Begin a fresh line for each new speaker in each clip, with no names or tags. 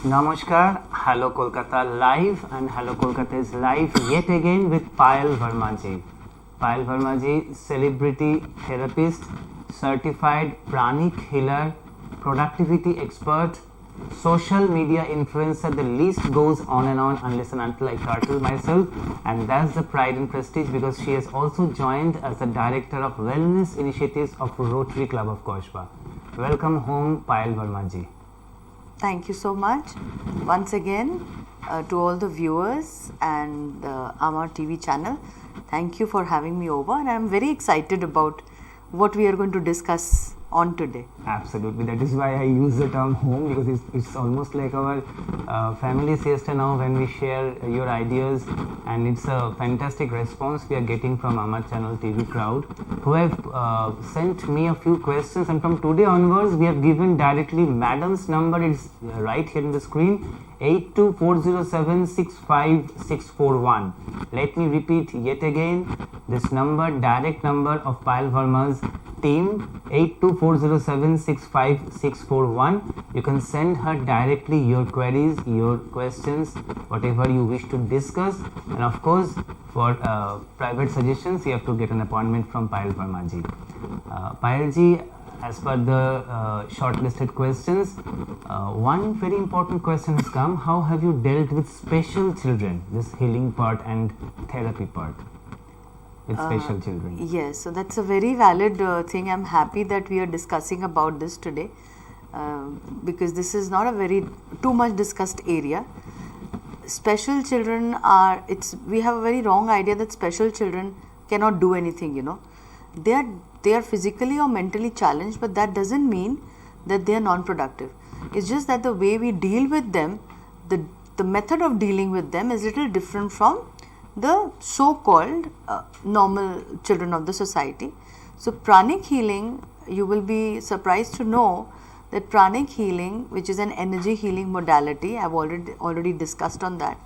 Namaskar, Hello Kolkata live, and Hello Kolkata is live yet again with Payal Varma ji. Payal Varma ji, celebrity therapist, certified pranic healer, productivity expert, social media influencer. The list goes on and on unless and until I turtle myself, and that's the pride and prestige because she has also joined as the director of wellness initiatives of Rotary Club of Koshba. Welcome home, Payal Varma ji.
Thank you so much once again to all the viewers and AMAR TV channel. Thank you for having me over, and I am very excited about what we are going to discuss on today.
Absolutely, that is why I use the term home, because it's almost like our family siesta now when we share your ideas, and it's a fantastic response we are getting from AMAR Channel TV crowd who have sent me a few questions, and from today onwards we have given directly Madam's number. It's right here in the screen, 8240765641. Let me repeat yet again this number, direct number of Payal Varma's team, 8240765641. You can send her directly your queries, your questions, whatever you wish to discuss, and of course for private suggestions you have to get an appointment from Payal Varma ji. Payal ji, as per the shortlisted questions, one very important question has come: how have you dealt with special children, this healing part and therapy part with special children?
Yes, so that's a very valid thing. I'm happy that we are discussing about this today because this is not a very too much discussed area. Special children are, we have a very wrong idea that special children cannot do anything, you know. They are physically or mentally challenged, but that doesn't mean that they are non-productive. It's just that the way we deal with them, the method of dealing with them is a little different from the so-called normal children of the society. So pranic healing, you will be surprised to know that pranic healing, which is an energy healing modality, I've already discussed on that,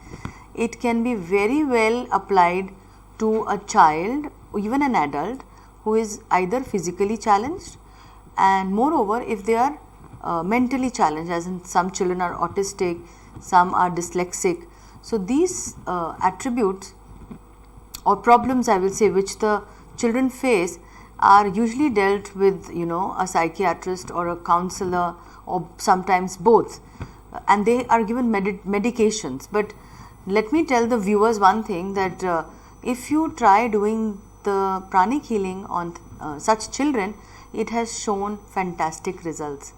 it can be very well applied to a child, even an adult, who is either physically challenged, and moreover if they are mentally challenged, as in some children are autistic, some are dyslexic. So these attributes or problems, I will say, which the children face are usually dealt with, you know, a psychiatrist or a counselor, or sometimes both, and they are given medications. But let me tell the viewers one thing, that if you try doing the pranic healing on such children, it has shown fantastic results.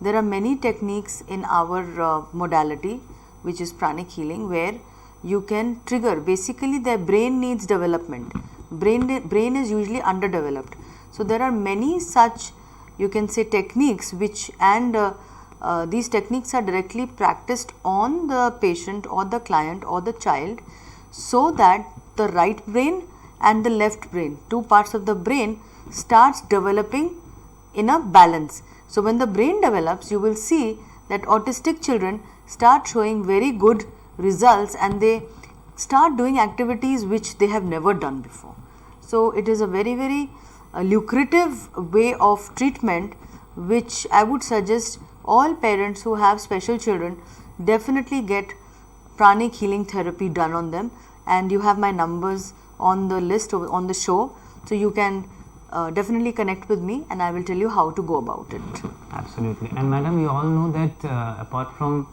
There are many techniques in our modality, which is pranic healing, where you can trigger, basically their brain needs development. Brain is usually underdeveloped. So there are many such, you can say, techniques which, and these techniques are directly practiced on the patient or the client or the child, so that the right brain and the left brain, two parts of the brain, starts developing in a balance. So when the brain develops, you will see that autistic children start showing very good results, and they start doing activities which they have never done before. So it is a very, very lucrative way of treatment, which I would suggest all parents who have special children definitely get pranic healing therapy done on them. And you have my numbers on the list on the show, so you can definitely connect with me, and I will tell you how to go about it.
Absolutely. And madam, you all know that apart from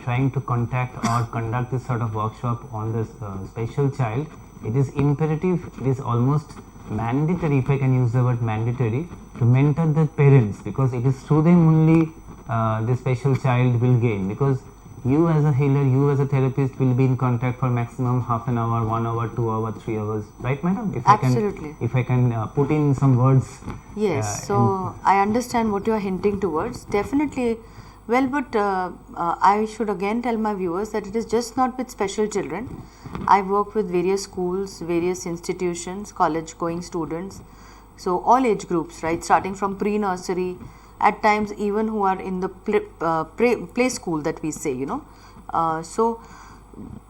trying to contact or conduct this sort of workshop on this special child, it is imperative, it is almost mandatory, if I can use the word mandatory, to mentor the parents, because it is through them only the special child will gain. Because you as a healer, you as a therapist will be in contact for maximum half an hour, 1 hour, 2 hours, 3 hours, right madam?
Absolutely.
If I can put in some words.
Yes, so I understand what you are hinting towards, definitely. Well, but I should again tell my viewers that it is just not with special children. I work with various schools, various institutions, college going students, so all age groups, right, starting from pre-nursery, at times even who are in the play school that we say, you know. So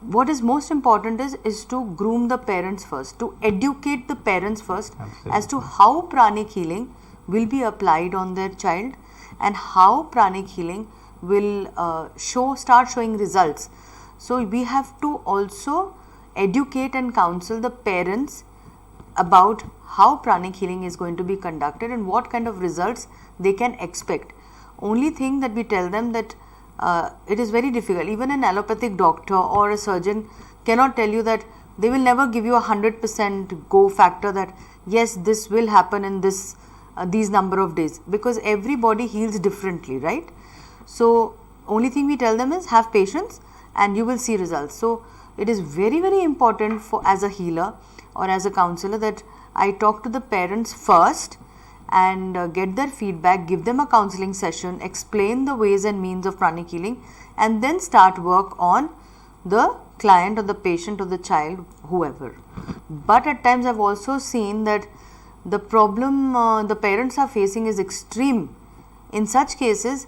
what is most important is to groom the parents first, to educate the parents first. Absolutely. As to how pranic healing will be applied on their child, and how pranic healing will start showing results. So we have to also educate and counsel the parents about how pranic healing is going to be conducted and what kind of results they can expect. Only thing that we tell them that it is very difficult. Even an allopathic doctor or a surgeon cannot tell you that they will never give you 100% go factor that yes, this will happen in this these number of days, because everybody heals differently, right? So only thing we tell them is have patience and you will see results. So it is very, very important for as a healer or as a counselor that I talk to the parents first and get their feedback, give them a counseling session, explain the ways and means of pranic healing, and then start work on the client or the patient or the child, whoever. But at times I've also seen that the problem the parents are facing is extreme. In such cases,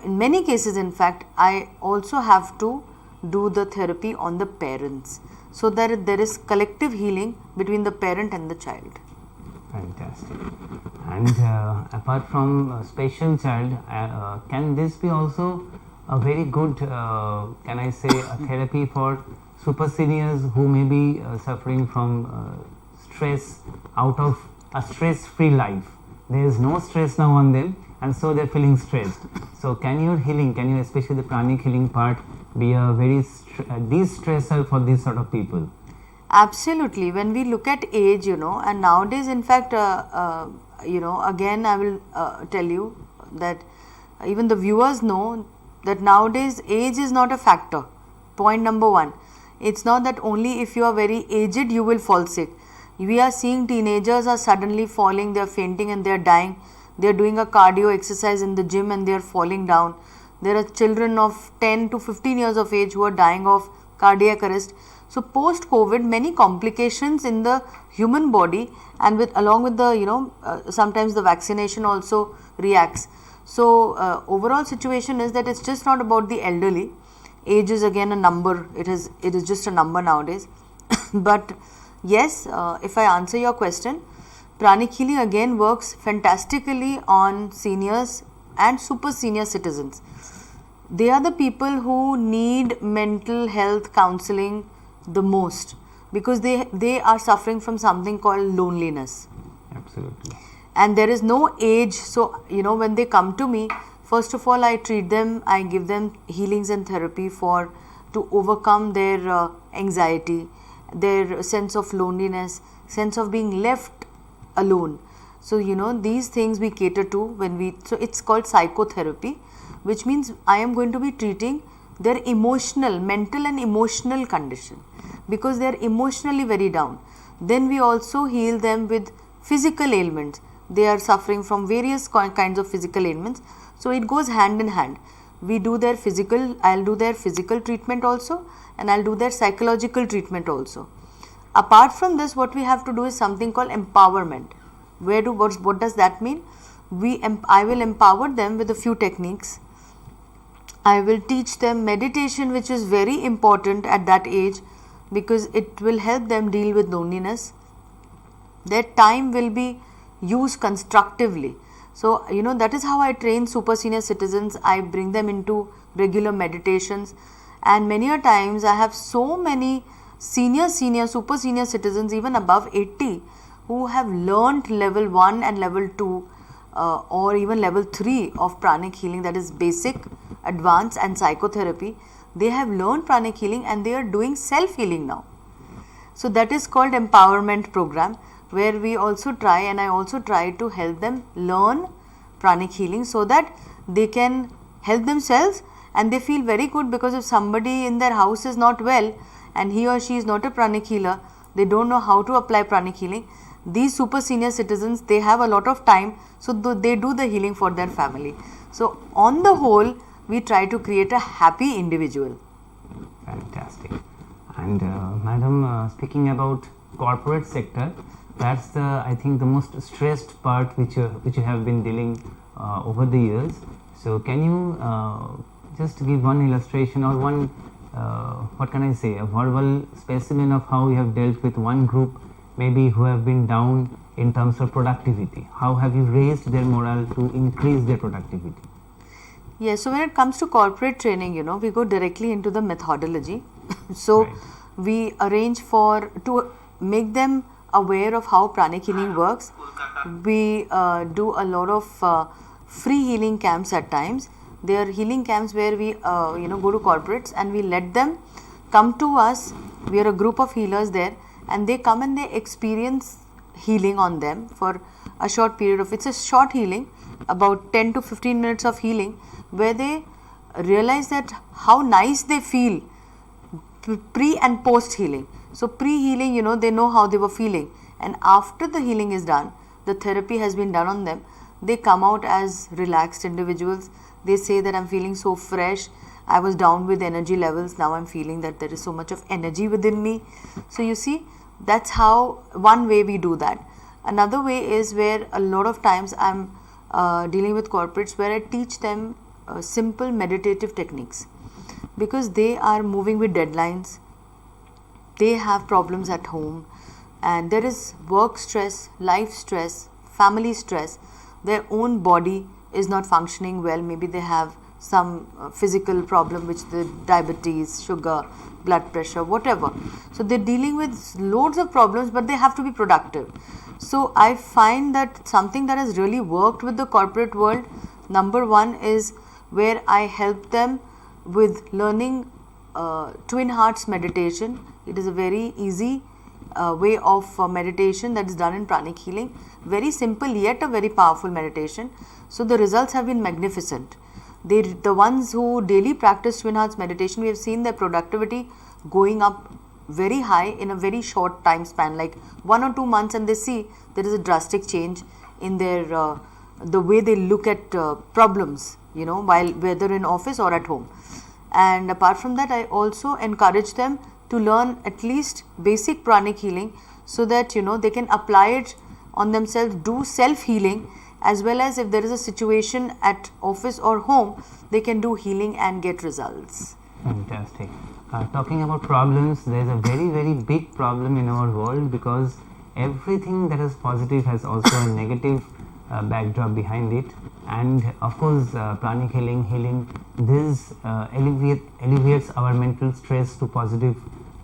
in many cases in fact, I also have to do the therapy on the parents so that there is collective healing between the parent and the child.
Fantastic. And apart from special child, can this be also a very good, can I say, a therapy for super seniors who may be suffering from stress, out of a stress-free life? There is no stress now on them, and so they are feeling stressed. So can your healing, can you, especially the pranic healing part, be a very de-stressor for these sort of people?
Absolutely. When we look at age, and nowadays, in fact, again, I will tell you that even the viewers know that nowadays age is not a factor. Point number one. It's not that only if you are very aged, you will fall sick. We are seeing teenagers are suddenly falling, they are fainting and they are dying. They are doing a cardio exercise in the gym and they are falling down. There are children of 10 to 15 years of age who are dying of cardiac arrest. So post-COVID, many complications in the human body, and along with the sometimes the vaccination also reacts. So overall situation is that it's just not about the elderly. Age is again a number. It is just a number nowadays. But yes, if I answer your question, pranic healing again works fantastically on seniors and super senior citizens. They are the people who need mental health counseling the most, because they are suffering from something called loneliness.
Absolutely.
And there is no age. So when they come to me, first of all I treat them, I give them healings and therapy to overcome their anxiety, their sense of loneliness, sense of being left alone. So these things we cater to so it's called psychotherapy, which means I am going to be treating their mental and emotional condition, because they are emotionally very down. Then we also heal them with physical ailments. They are suffering from various kinds of physical ailments. So it goes hand in hand. I'll do their physical treatment also, and I'll do their psychological treatment also. Apart from this, what we have to do is something called empowerment. What does that mean? I will empower them with a few techniques. I will teach them meditation, which is very important at that age, because it will help them deal with loneliness. Their time will be used constructively. So, that is how I train super senior citizens. I bring them into regular meditations, and many a times I have so many super senior citizens, even above 80, who have learnt level 1 and level 2 or even level 3 of pranic healing, that is basic, advanced and psychotherapy. They have learned pranic healing and they are doing self-healing now. So that is called empowerment program, where I also try to help them learn pranic healing so that they can help themselves, and they feel very good, because if somebody in their house is not well and he or she is not a pranic healer, they don't know how to apply pranic healing. These super senior citizens, they have a lot of time, so they do the healing for their family. So on the whole, we try to create a happy individual.
Fantastic. And madam, speaking about corporate sector, that's I think the most stressed part which you have been dealing over the years. So can you just give one illustration or one what can I say, a verbal specimen of how you have dealt with one group maybe who have been down in terms of productivity? How have you raised their morale to increase their productivity?
Yes, so when it comes to corporate training, you know, we go directly into the methodology. So
Right.
we arrange to make them aware of how pranic healing works. We do a lot of free healing camps at times. There are healing camps where we go to corporates and we let them come to us. We are a group of healers there, and they come and they experience healing on them for a short period of, it's a short healing, about 10 to 15 minutes of healing, where they realize that how nice they feel pre and post healing. So pre healing, you know, they know how they were feeling, and after the healing is done, the therapy has been done on them, they come out as relaxed individuals. They say that I'm feeling so fresh, I was down with energy levels, now I'm feeling that there is so much of energy within me. So you see, that's how one way we do that. Another way is where a lot of times I'm dealing with corporates where I teach them simple meditative techniques, because they are moving with deadlines, they have problems at home, and there is work stress, life stress, family stress, their own body is not functioning well, maybe they have some physical problem, which the diabetes, sugar, blood pressure, whatever. So they're dealing with loads of problems, but they have to be productive. So I find that something that has really worked with the corporate world, number one is where I help them with learning Twin Hearts meditation. It is a very easy way of meditation that is done in pranic healing. Very simple yet a very powerful meditation. So the results have been magnificent. The ones who daily practice Twin Hearts meditation, we have seen their productivity going up very high in a very short time span, like 1 or 2 months, and they see there is a drastic change in their the way they look at problems, you know, while whether in office or at home. And apart from that, I also encourage them to learn at least basic pranic healing, so that, you know, they can apply it on themselves, do self healing, as well as if there is a situation at office or home, they can do healing and get results.
Fantastic. Talking about problems, there is a very, very big problem in our world, because everything that is positive has also a negative backdrop behind it. And of course, pranic healing, this alleviates our mental stress to positive,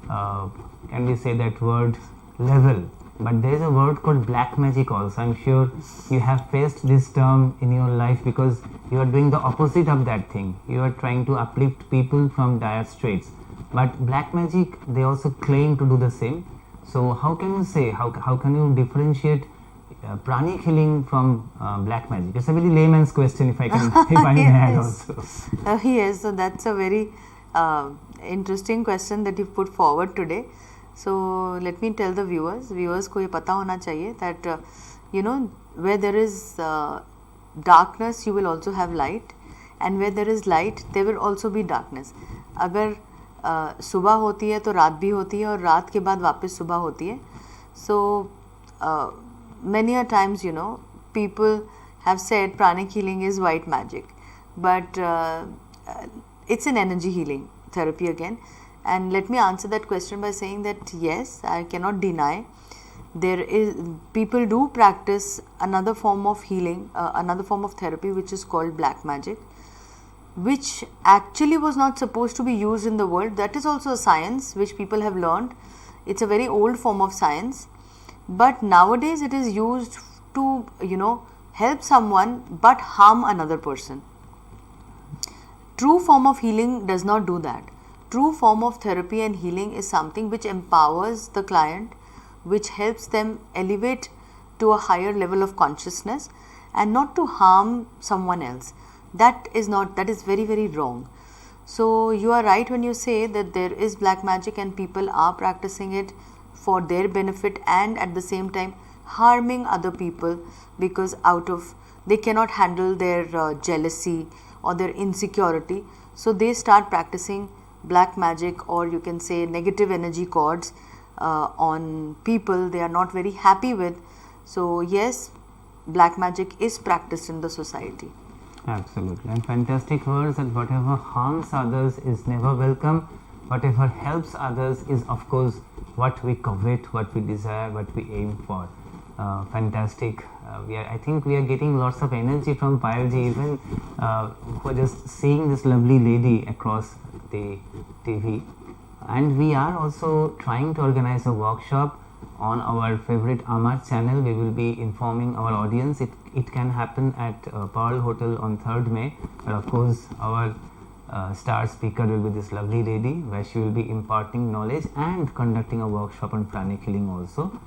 can we say that word, level. But there is a word called black magic also. I'm sure you have faced this term in your life, because you are doing the opposite of that thing. You are trying to uplift people from dire straits. But black magic, they also claim to do the same. So how can you say, how can you differentiate pranic healing from black magic? It's a very layman's question, if I can, if I may add also.
Yes, so that's a very interesting question that you put forward today. So let me tell the viewers को ये पता होना चाहिए that you know, where there is darkness, you will also have light, and where there is light, there will also be darkness. अगर सुबह होती है तो रात भी होती है, और रात के बाद वापस सुबह होती है. So many a times, you know, people have said pranic healing is white magic, but it's an energy healing therapy again. And let me answer that question by saying that yes, I cannot deny people do practice another form of healing, another form of therapy, which is called black magic, which actually was not supposed to be used in the world. That is also a science which people have learned. It's a very old form of science, but nowadays it is used to, you know, help someone but harm another person. True form of healing does not do that. True form of therapy and healing is something which empowers the client, which helps them elevate to a higher level of consciousness, and not to harm someone else. That is very, very wrong. So you are right when you say that there is black magic and people are practicing it for their benefit, and at the same time harming other people, because they cannot handle their jealousy or their insecurity. So they start practicing black magic, or you can say negative energy cords on people they are not very happy with. So yes, black magic is practiced in the society.
Absolutely. And fantastic words, that whatever harms others is never welcome. Whatever helps others is, of course, what we covet, what we desire, what we aim for. Fantastic I think we are getting lots of energy from Payalji, even for just seeing this lovely lady across the TV. And we are also trying to organize a workshop on our favorite AMAR channel. We will be informing our audience. It can happen at Pearl Hotel on 3rd May. But of course, our star speaker will be this lovely lady, where she will be imparting knowledge and conducting a workshop on pranic healing also.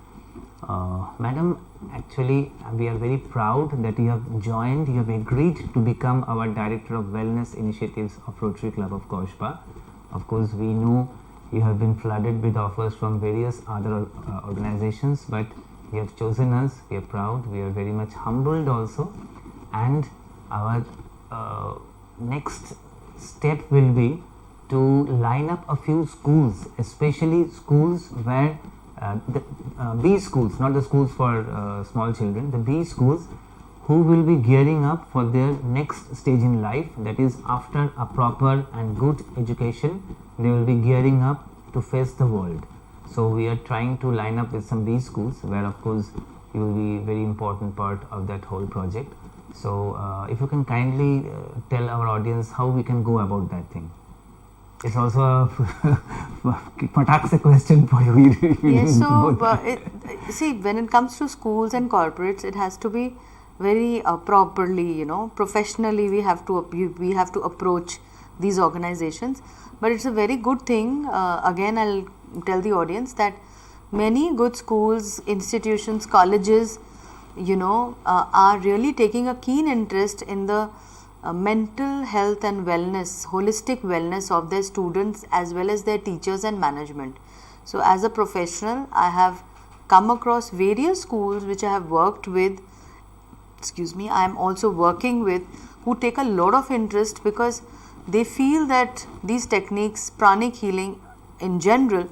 Madam, actually we are very proud that you have joined, you have agreed to become our Director of Wellness Initiatives of Rotary Club of Koshpa. Of course, we know you have been flooded with offers from various other organizations, but you have chosen us. We are proud, we are very much humbled also, and our next step will be to line up a few schools, especially schools where the B schools, not the schools for small children, the B schools who will be gearing up for their next stage in life, that is after a proper and good education they will be gearing up to face the world. So we are trying to line up with some B schools where of course you will be a very important part of that whole project. So if you can kindly tell our audience how we can go about that thing. It's also a patakse question for you.
Yes, so see, when it comes to schools and corporates, it has to be very properly, professionally we have to approach these organizations. But it's a very good thing. Again, I'll tell the audience that many good schools, institutions, colleges, are really taking a keen interest in the mental health and wellness, holistic wellness of their students as well as their teachers and management. So as a professional, I have come across various schools which I have worked with, I am also working with, who take a lot of interest because they feel that these techniques, pranic healing in general,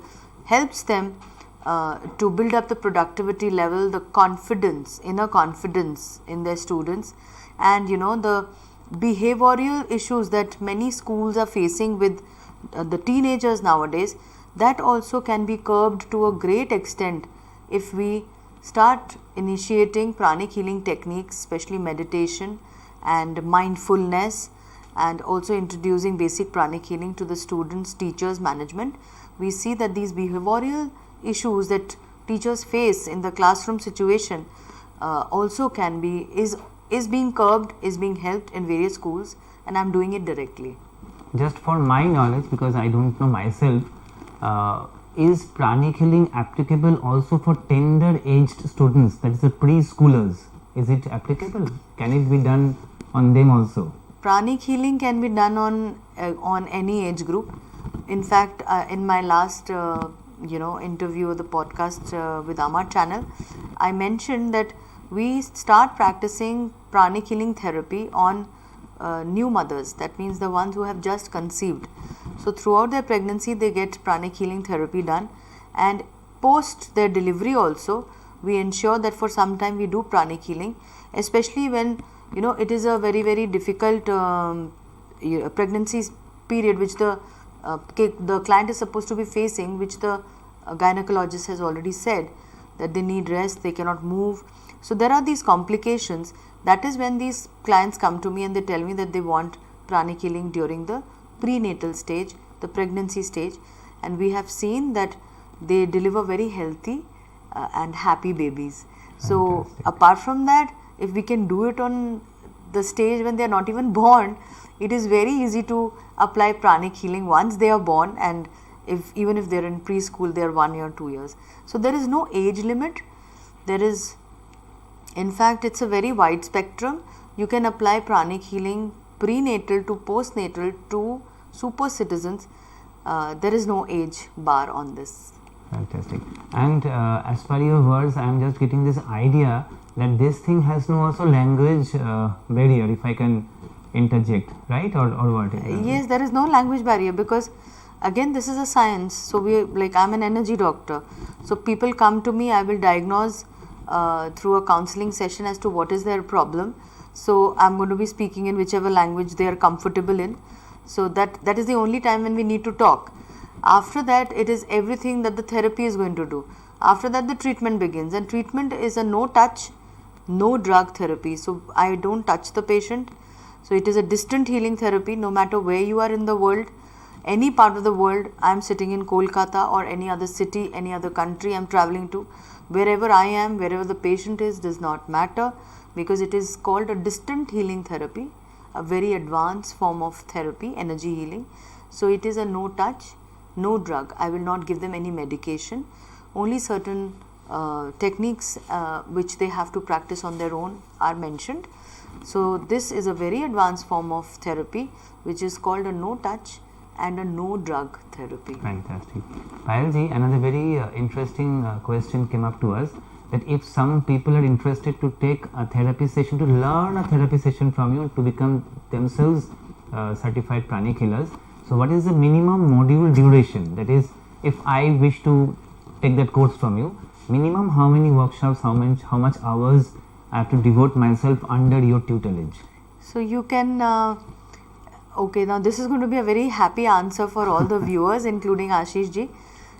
helps them to build up the productivity level, the confidence, inner confidence in their students, and the behavioral issues that many schools are facing with the teenagers nowadays, that also can be curbed to a great extent if we start initiating pranic healing techniques, especially meditation and mindfulness, and also introducing basic pranic healing to the students, teachers, management. We see that these behavioral issues that teachers face in the classroom situation also can be, is being curbed, is being helped in various schools, and I'm doing it directly.
Just for my knowledge, because I don't know myself, is pranic healing applicable also for tender aged students, that is the preschoolers? Is it applicable? Can it be done on them also?
Pranic healing can be done on any age group. In fact, in my last interview, the podcast with AMAR Channel, I mentioned that we start practicing pranic healing therapy on new mothers, that means the ones who have just conceived. So throughout their pregnancy they get pranic healing therapy done, and post their delivery also we ensure that for some time we do pranic healing, especially when it is a very, very difficult pregnancy period which the client is supposed to be facing, which the gynecologist has already said that they need rest, they cannot move. So there are these complications. That is when these clients come to me and they tell me that they want pranic healing during the prenatal stage, the pregnancy stage, and we have seen that they deliver very healthy and happy babies. So fantastic. Apart from that, if we can do it on the stage when they are not even born, it is very easy to apply pranic healing once they are born, and even if they are in preschool, they are 1 year, 2 years. So there is no age limit. There is, in fact, it's a very wide spectrum. You can apply pranic healing prenatal to postnatal to super citizens. There is no age bar on this.
Fantastic. And as per your words, I am just getting this idea that this thing has no also language barrier, if I can interject, right? Or what?
Yes, there is no language barrier because again this is a science. So I'm an energy doctor. So people come to me, I will diagnose through a counseling session as to what is their problem. So I'm going to be speaking in whichever language they are comfortable in. So that is the only time when we need to talk. After that, it is everything that the therapy is going to do. After that, the treatment begins, and treatment is a no touch no drug therapy. So I don't touch the patient. So it is a distant healing therapy. No matter where you are in the world, any part of the world, I'm sitting in Kolkata or any other city, any other country I'm traveling to, wherever I am, wherever the patient is, does not matter, because it is called a distant healing therapy, a very advanced form of therapy, energy healing. So it is a no touch, no drug. I will not give them any medication. Only certain techniques which they have to practice on their own are mentioned. So this is a very advanced form of therapy which is called a no touch and a no drug therapy.
Fantastic. Payal ji, another very interesting question came up to us, that if some people are interested to take a therapy session, to learn a therapy session from you to become themselves certified pranic healers, so what is the minimum module duration? That is, if I wish to take that course from you, minimum how many workshops, how much hours I have to devote myself under your tutelage?
So you can okay, now this is going to be a very happy answer for all the viewers, including Ashish ji.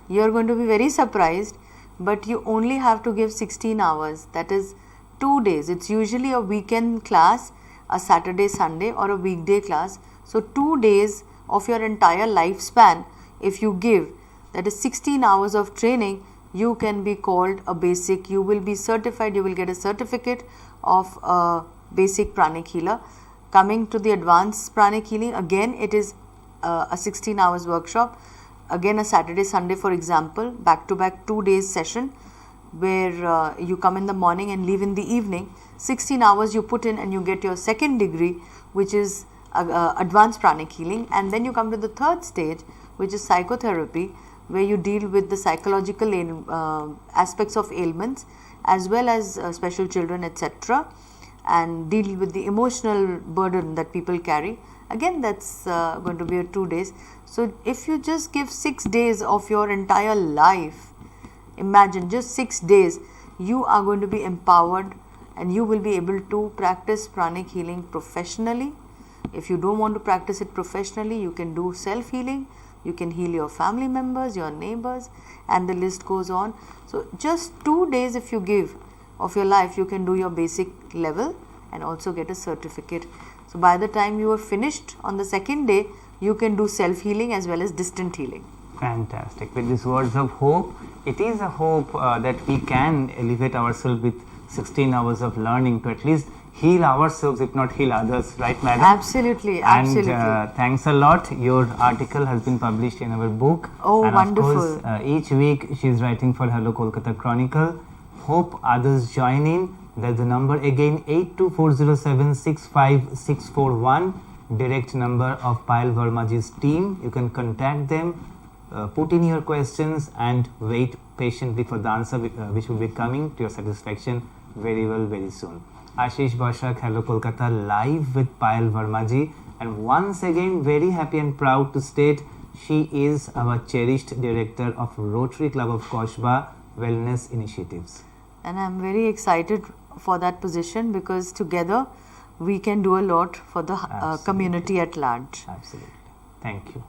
You are going to be very surprised, but you only have to give 16 hours. That is 2 days. It's usually a weekend class, a Saturday, Sunday, or a weekday class. So 2 days of your entire lifespan, if you give, that is 16 hours of training, you can be called a basic. You will be certified. You will get a certificate of a basic pranic healer. Coming to the advanced pranic healing, again it is a 16 hours workshop, again a Saturday, Sunday, for example, back to back 2 days session, where you come in the morning and leave in the evening. 16 hours you put in and you get your second degree, which is advanced pranic healing. And then you come to the third stage, which is psychotherapy, where you deal with the psychological aspects of ailments as well as special children, etc., and deal with the emotional burden that people carry. Again, that's going to be a 2 days. So if you just give 6 days of your entire life, imagine just 6 days, you are going to be empowered and you will be able to practice pranic healing professionally. If you don't want to practice it professionally, you can do self-healing, you can heal your family members, your neighbors, and the list goes on. So just 2 days if you give of your life, you can do your basic level and also get a certificate. So by the time you are finished on the second day, you can do self-healing as well as distant healing.
Fantastic. With these words of hope, it is a hope that we can elevate ourselves with 16 hours of learning to at least heal ourselves, if not heal others, right, madam?
Absolutely, absolutely.
And thanks a lot. Your article has been published in our book.
Oh,
and
wonderful.
Of course, each week she is writing for Hello Kolkata Chronicle. Hope others join in. There's the number again, 8240765641, direct number of Payal Varmaji's team. You can contact them, put in your questions and wait patiently for the answer which will be coming to your satisfaction very well, very soon. Ashish, Basak, Hello Kolkata, live with Payal Varmaji, and once again very happy and proud to state she is our cherished director of Rotary Club of Koshba Wellness Initiatives.
And I'm very excited for that position, because together we can do a lot for the community at large.
Absolutely. Thank you.